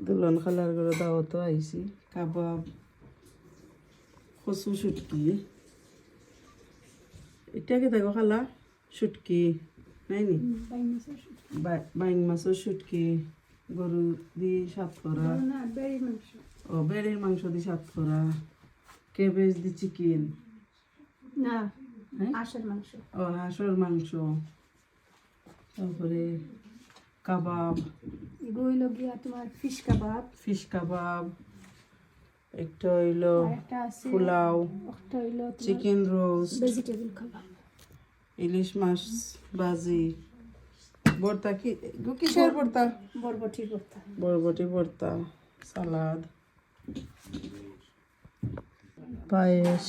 দুলন খালার ঘরে দাওয়াত আইছি কাবাব কচু শুটকি এটাকে দেখো খালা শুটকি নাইনি বাইং মাছের শুটকি গরু দিয়ে সাতফোড়া ও বেড়ির মাংস দিয়ে সাতফোড়া কেবেজ দি চিকেন না হাঁসের মাংস ও হাঁসের মাংস তারপরে কাবাব এগুলো গিয়া তোমার ফিশ কাবাব একটা হইলো একটা আছে পোলাও একটা হইলো চিকেন রোস্ট ভেজিটেবল কাবাব ইলিশ মাছ ভাজি ভর্তা কিসের ভর্তা বরবটির ভর্তা বরবটি ভর্তা সালাদ পায়েস